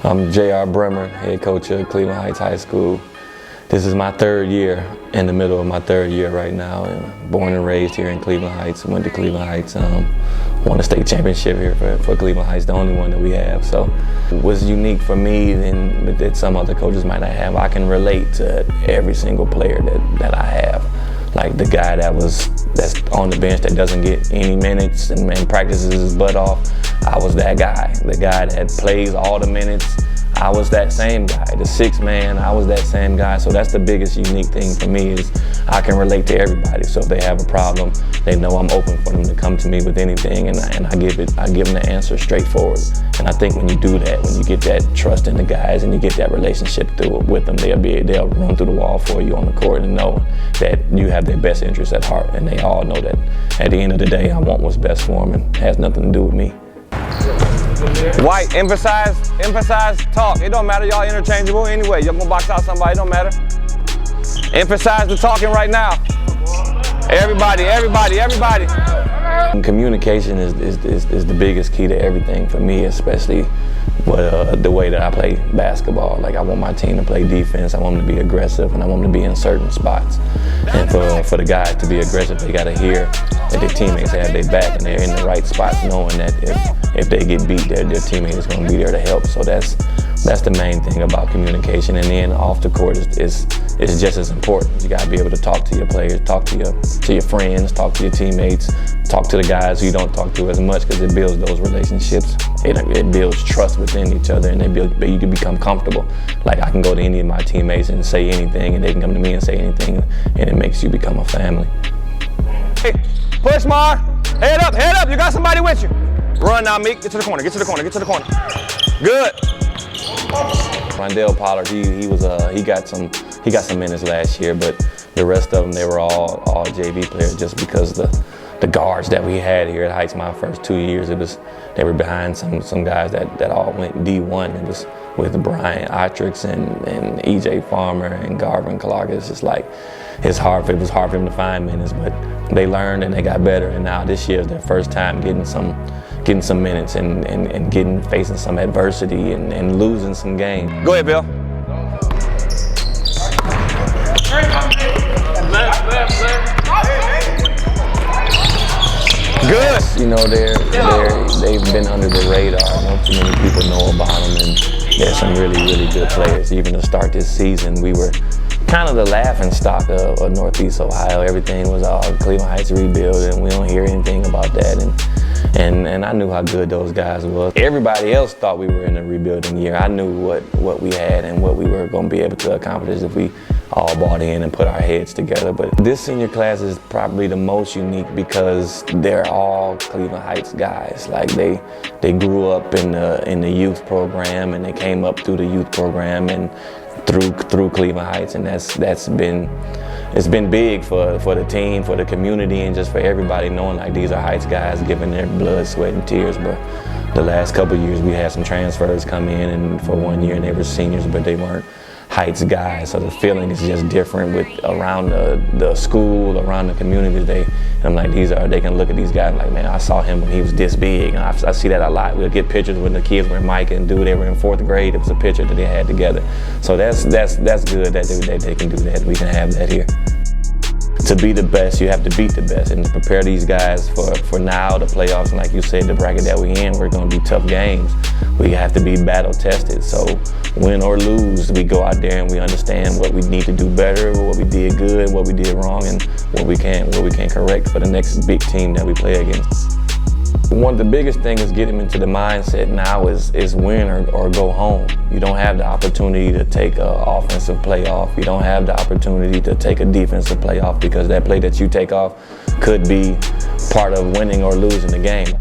I'm J.R. Bremer, head coach of Cleveland Heights High School. This is my third year, in the middle of my third year right now. And born and raised here in Cleveland Heights, went to Cleveland Heights, won a state championship here for Cleveland Heights, the only one that we have. So what's unique for me and that some other coaches might not have, I can relate to every single player that I have. Like the guy that's on the bench that doesn't get any minutes and practices his butt off, I was that guy. The guy that plays all the minutes, I was that same guy. The sixth man, I was that same guy. So that's the biggest unique thing for me is I can relate to everybody. So if they have a problem, they know I'm open for them to come to me with anything, and I give them the answer straightforward. And I think when you do that, when you get that trust in the guys and you get that relationship with them, they'll run through the wall for you on the court and know that you have their best interests at heart, and they all know that at the end of the day, I want what's best for them and it has nothing to do with me. White, emphasize, talk. It don't matter, y'all interchangeable anyway. You're gonna box out somebody, it don't matter. Emphasize the talking right now. Everybody. Communication is the biggest key to everything for me, especially the way that I play basketball. Like I want my team to play defense, I want them to be aggressive, and I want them to be in certain spots. And for the guys to be aggressive, they gotta hear that their teammates have their back and they're in the right spots, knowing that if they get beat, their teammate is gonna be there to help. So that's the main thing about communication. And then off the court is just as important. You gotta be able to talk to your players, talk to your friends, talk to your teammates, talk to the guys who you don't talk to as much, because it builds those relationships. It builds trust within each other, and you can become comfortable. Like I can go to any of my teammates and say anything, and they can come to me and say anything, and it makes you become a family. Hey, push, Mar. Head up, you got somebody with you. Run now, Meek, get to the corner. Good. Rondell Pollard, he got some minutes last year, but the rest of them, they were all JV players, just because the guards that we had here at Heights my first 2 years, they were behind some guys that all went D1. It was with Brian Otrix and EJ Farmer and Garvin Clark. It's just like it was hard for them to find minutes, but they learned and they got better. And now this year is their first time getting some minutes and facing some adversity and losing some games. Go ahead, Bill. Good. You know, they've been under the radar. Not too many people know about them, and they're some really good players. Even to start this season, we were kind of the laughing stock of Northeast Ohio. Everything was all Cleveland Heights rebuild, and we don't hear anything about that. And I knew how good those guys were. Everybody else thought we were in a rebuilding year. I knew what we had and what we were going to be able to accomplish if we all bought in and put our heads together. But this senior class is probably the most unique because they're all Cleveland Heights guys. Like they grew up in the youth program, and they came up through the youth program and through Cleveland Heights, and it's been big for the team, for the community, and just for everybody, knowing like these are Heights guys giving their blood, sweat, and tears. But the last couple of years we had some transfers come in, and for 1 year and they were seniors, but they weren't Heights guys, so the feeling is just different around the school, around the community. I'm like, they can look at these guys like, man, I saw him when he was this big, and I see that a lot. We'll get pictures when the kids were in Mike and dude, they were in 4th grade. It was a picture that they had together. So that's good that they can do that. We can have that here. To be the best, you have to beat the best, and to prepare these guys for now, the playoffs. And like you said, the bracket that we're in, we're going to be tough games. We have to be battle tested. So win or lose, we go out there and we understand what we need to do better, what we did good, what we did wrong, and what we can correct for the next big team that we play against. One of the biggest things is getting into the mindset now is win or go home. You don't have the opportunity to take an offensive play off. You don't have the opportunity to take a defensive play off, because that play that you take off could be part of winning or losing the game.